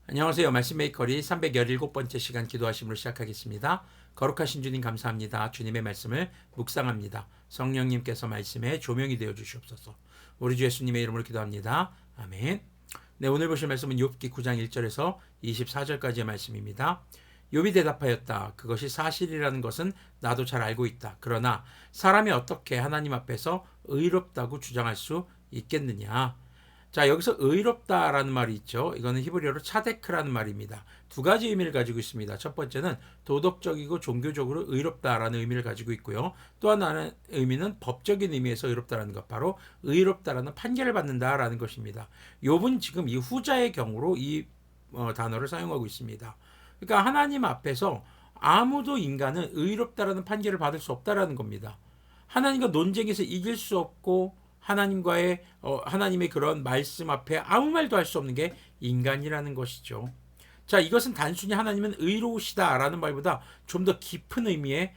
안녕하세요. 말씀 메이커리 317번째 시간 기도하심으로 시작하겠습니다. 거룩하신 주님 감사합니다. 주님의 말씀을 묵상합니다. 성령님께서 말씀에 조명이 되어 주시옵소서. 우리 주 예수님의 이름으로 기도합니다. 아멘. 네, 오늘 보실 말씀은 욥기 9장 1절에서 24절까지의 말씀입니다. 욥이 대답하였다. 그것이 사실이라는 것은 나도 잘 알고 있다. 그러나 사람이 어떻게 하나님 앞에서 의롭다고 주장할 수 있겠느냐? 자, 여기서 의롭다라는 말이 있죠. 이거는 히브리어로 차데크라는 말입니다. 두 가지 의미를 가지고 있습니다. 첫 번째는 도덕적이고 종교적으로 의롭다라는 의미를 가지고 있고요. 또 하나는 의미는 법적인 의미에서 의롭다라는 것, 바로 의롭다라는 판결을 받는다라는 것입니다. 욥은 지금 이 후자의 경우로 이 단어를 사용하고 있습니다. 그러니까 하나님 앞에서 아무도 인간은 의롭다라는 판결을 받을 수 없다라는 겁니다. 하나님과 논쟁에서 이길 수 없고 하나님의 그런 말씀 앞에 아무 말도 할 수 없는 게 인간이라는 것이죠. 자, 이것은 단순히 하나님은 의로우시다라는 말보다 좀 더 깊은 의미의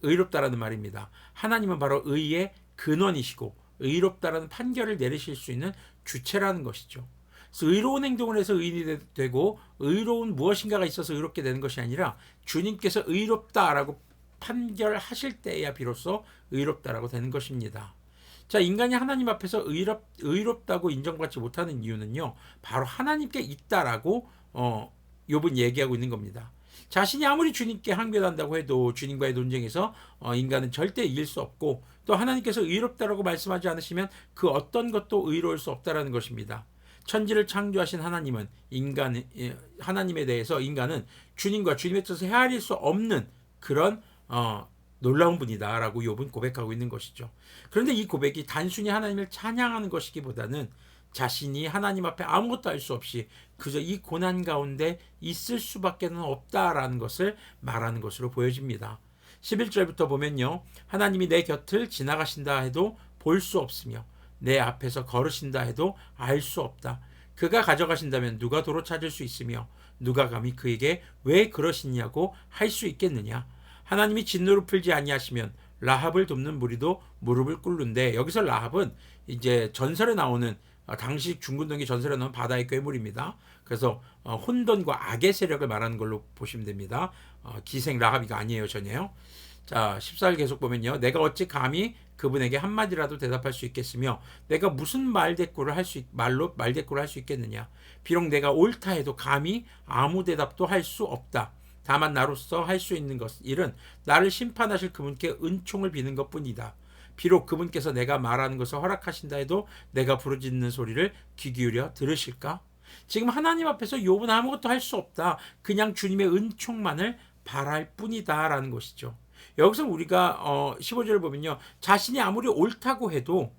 의롭다라는 말입니다. 하나님은 바로 의의 근원이시고 의롭다라는 판결을 내리실 수 있는 주체라는 것이죠. 그래서 의로운 행동을 해서 의인이 되고 의로운 무엇인가가 있어서 의롭게 되는 것이 아니라 주님께서 의롭다라고 판결하실 때야 비로소 의롭다라고 되는 것입니다. 자, 인간이 하나님 앞에서 의롭다고 인정받지 못하는 이유는요, 바로 하나님께 있다라고 욥은 얘기하고 있는 겁니다. 자신이 아무리 주님께 항변한다고 해도 주님과의 논쟁에서 인간은 절대 이길 수 없고, 또 하나님께서 의롭다라고 말씀하지 않으시면 그 어떤 것도 의로울 수 없다라는 것입니다. 천지를 창조하신 하나님은 하나님에 대해서 인간은 주님과 주님의 뜻을 헤아릴 수 없는 그런 놀라운 분이다라고 욥은 고백하고 있는 것이죠. 그런데 이 고백이 단순히 하나님을 찬양하는 것이기보다는 자신이 하나님 앞에 아무것도 할 수 없이 그저 이 고난 가운데 있을 수밖에 없다라는 것을 말하는 것으로 보여집니다. 11절부터 보면요, 하나님이 내 곁을 지나가신다 해도 볼 수 없으며 내 앞에서 걸으신다 해도 알 수 없다. 그가 가져가신다면 누가 도로 찾을 수 있으며 누가 감히 그에게 왜 그러시냐고 할 수 있겠느냐. 하나님이 진노를 풀지 아니하시면 라합을 돕는 무리도 무릎을 꿇는데, 여기서 라합은 이제 전설에 나오는 당시 중근동기 전설에 나오는 바다의 괴물입니다. 그래서 혼돈과 악의 세력을 말하는 걸로 보시면 됩니다. 기생 라합이가 아니에요, 전혀요. 자, 14절 계속 보면요, 내가 어찌 감히 그분에게 한마디라도 대답할 수 있겠으며 내가 무슨 말대꾸를 할 수 있겠느냐. 비록 내가 옳다 해도 감히 아무 대답도 할 수 없다. 다만 나로서 할 수 있는 일은 나를 심판하실 그분께 은총을 비는 것뿐이다. 비록 그분께서 내가 말하는 것을 허락하신다 해도 내가 부르짖는 소리를 귀 기울여 들으실까? 지금 하나님 앞에서 욥은 아무것도 할 수 없다. 그냥 주님의 은총만을 바랄 뿐이다 라는 것이죠. 여기서 우리가 15절을 보면요, 자신이 아무리 옳다고 해도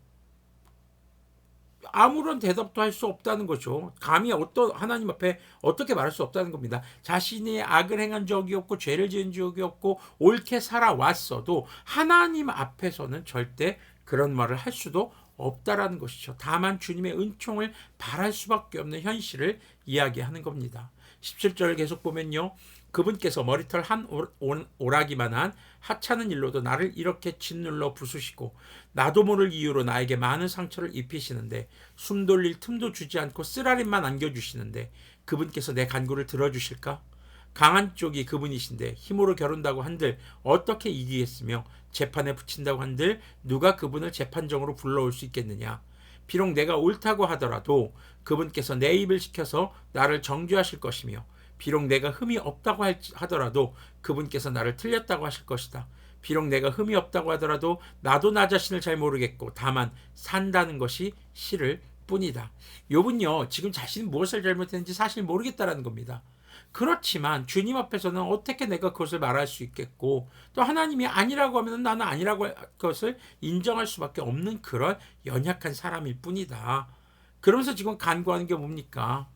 아무런 대답도 할 수 없다는 거죠. 감히 하나님 앞에 어떻게 말할 수 없다는 겁니다. 자신이 악을 행한 적이 없고 죄를 지은 적이 없고 옳게 살아왔어도 하나님 앞에서는 절대 그런 말을 할 수도 없다라는 것이죠. 다만 주님의 은총을 바랄 수밖에 없는 현실을 이야기하는 겁니다. 17절을 계속 보면요, 그분께서 머리털 한 오라기만한 하찮은 일로도 나를 이렇게 짓눌러 부수시고 나도 모를 이유로 나에게 많은 상처를 입히시는데 숨 돌릴 틈도 주지 않고 쓰라림만 안겨주시는데 그분께서 내 간구를 들어주실까? 강한 쪽이 그분이신데 힘으로 겨룬다고 한들 어떻게 이기겠으며 재판에 붙인다고 한들 누가 그분을 재판정으로 불러올 수 있겠느냐. 비록 내가 옳다고 하더라도 그분께서 내 입을 시켜서 나를 정죄하실 것이며 비록 내가 흠이 없다고 하더라도 그분께서 나를 틀렸다고 하실 것이다. 비록 내가 흠이 없다고 하더라도 나도 나 자신을 잘 모르겠고 다만 산다는 것이 싫을 뿐이다. 욥은요, 지금 자신이 무엇을 잘못했는지 사실 모르겠다라는 겁니다. 그렇지만 주님 앞에서는 어떻게 내가 그것을 말할 수 있겠고, 또 하나님이 아니라고 하면 나는 아니라고 할 것을 인정할 수밖에 없는 그런 연약한 사람일 뿐이다. 그러면서 지금 간구하는 게 뭡니까?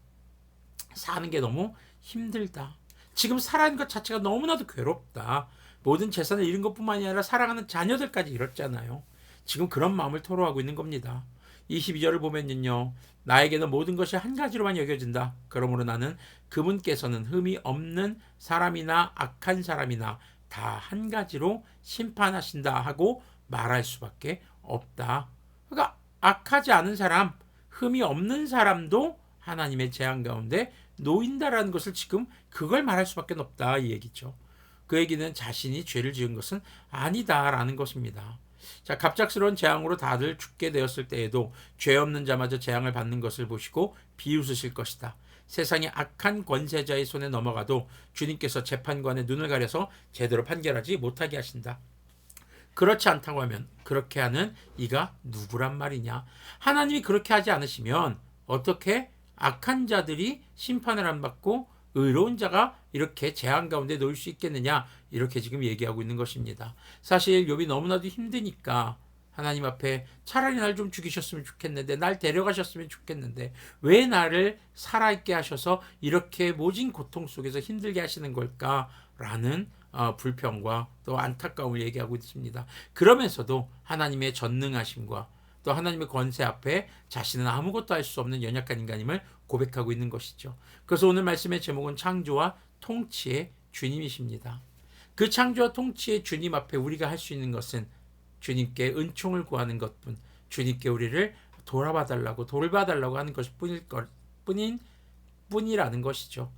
사는 게 너무 힘들다. 지금 살아가는 것 자체가 너무나도 괴롭다. 모든 재산을 잃은 것뿐만이 아니라 사랑하는 자녀들까지 잃었잖아요. 지금 그런 마음을 토로하고 있는 겁니다. 22절을 보면요, 나에게는 모든 것이 한 가지로만 여겨진다. 그러므로 나는 그분께서는 흠이 없는 사람이나 악한 사람이나 다 한 가지로 심판하신다 하고 말할 수밖에 없다. 그러니까 악하지 않은 사람, 흠이 없는 사람도 하나님의 재앙 가운데 놓인다라는 것을 지금 그걸 말할 수밖에 없다 이 얘기죠. 그 얘기는 자신이 죄를 지은 것은 아니다라는 것입니다. 자, 갑작스러운 재앙으로 다들 죽게 되었을 때에도 죄 없는 자마저 재앙을 받는 것을 보시고 비웃으실 것이다. 세상의 악한 권세자의 손에 넘어가도 주님께서 재판관의 눈을 가려서 제대로 판결하지 못하게 하신다. 그렇지 않다고 하면 그렇게 하는 이가 누구란 말이냐. 하나님이 그렇게 하지 않으시면 어떻게 악한 자들이 심판을 안 받고 의로운 자가 이렇게 재앙 가운데 놓일 수 있겠느냐, 이렇게 지금 얘기하고 있는 것입니다. 사실 욥이 너무나도 힘드니까 하나님 앞에 차라리 날 좀 죽이셨으면 좋겠는데, 날 데려가셨으면 좋겠는데 왜 나를 살아있게 하셔서 이렇게 모진 고통 속에서 힘들게 하시는 걸까라는 불평과 또 안타까움을 얘기하고 있습니다. 그러면서도 하나님의 전능하심과 또 하나님의 권세 앞에 자신은 아무것도 할 수 없는 연약한 인간임을 고백하고 있는 것이죠. 그래서 오늘 말씀의 제목은 창조와 통치의 주님이십니다. 그 창조와 통치의 주님 앞에 우리가 할 수 있는 것은 주님께 은총을 구하는 것뿐, 주님께 우리를 돌아봐달라고 돌봐달라고 하는 것일 뿐이라는 것이죠.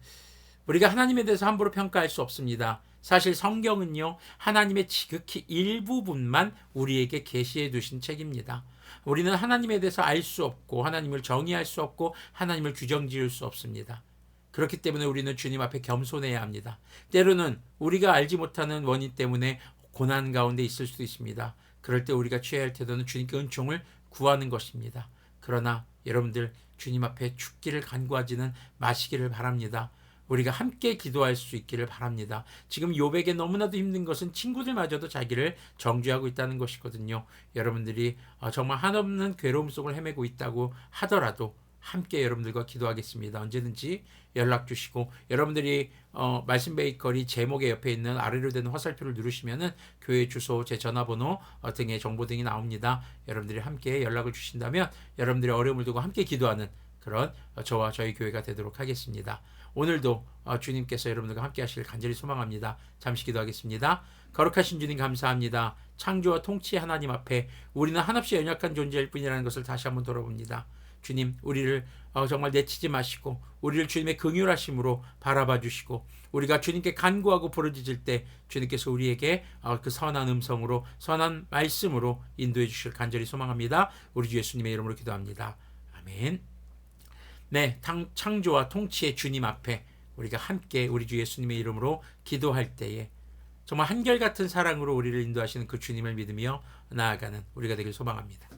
우리가 하나님에 대해서 함부로 평가할 수 없습니다. 사실 성경은요, 하나님의 지극히 일부분만 우리에게 계시해 두신 책입니다. 우리는 하나님에 대해서 알 수 없고 하나님을 정의할 수 없고 하나님을 규정 지을 수 없습니다. 그렇기 때문에 우리는 주님 앞에 겸손해야 합니다. 때로는 우리가 알지 못하는 원인 때문에 고난 가운데 있을 수도 있습니다. 그럴 때 우리가 취해야 할 태도는 주님께 은총을 구하는 것입니다. 그러나 여러분들, 주님 앞에 죽기를 간구하지는 마시기를 바랍니다. 우리가 함께 기도할 수 있기를 바랍니다. 지금 욥에게 너무나도 힘든 것은 친구들마저도 자기를 정죄하고 있다는 것이거든요. 여러분들이 정말 한없는 괴로움 속을 헤매고 있다고 하더라도 함께 여러분들과 기도하겠습니다. 언제든지 연락 주시고, 여러분들이 말씀 베이커리 제목의 옆에 있는 아래로 되는 화살표를 누르시면은 교회 주소, 제 전화번호 등의 정보 등이 나옵니다. 여러분들이 함께 연락을 주신다면 여러분들의 어려움을 두고 함께 기도하는 그런 저와 저희 교회가 되도록 하겠습니다. 오늘도 주님께서 여러분들과 함께 하시길 간절히 소망합니다. 잠시 기도하겠습니다. 거룩하신 주님 감사합니다. 창조와 통치의 하나님 앞에 우리는 한없이 연약한 존재일 뿐이라는 것을 다시 한번 돌아봅니다. 주님, 우리를 정말 내치지 마시고 우리를 주님의 긍휼하심으로 바라봐 주시고, 우리가 주님께 간구하고 부르짖을 때 주님께서 우리에게 그 선한 음성으로, 선한 말씀으로 인도해 주실 간절히 소망합니다. 우리 주 예수님의 이름으로 기도합니다. 아멘. 네, 창조와 통치의 주님 앞에 우리가 함께 우리 주 예수님의 이름으로 기도할 때에 정말 한결같은 사랑으로 우리를 인도하시는 그 주님을 믿으며 나아가는 우리가 되길 소망합니다.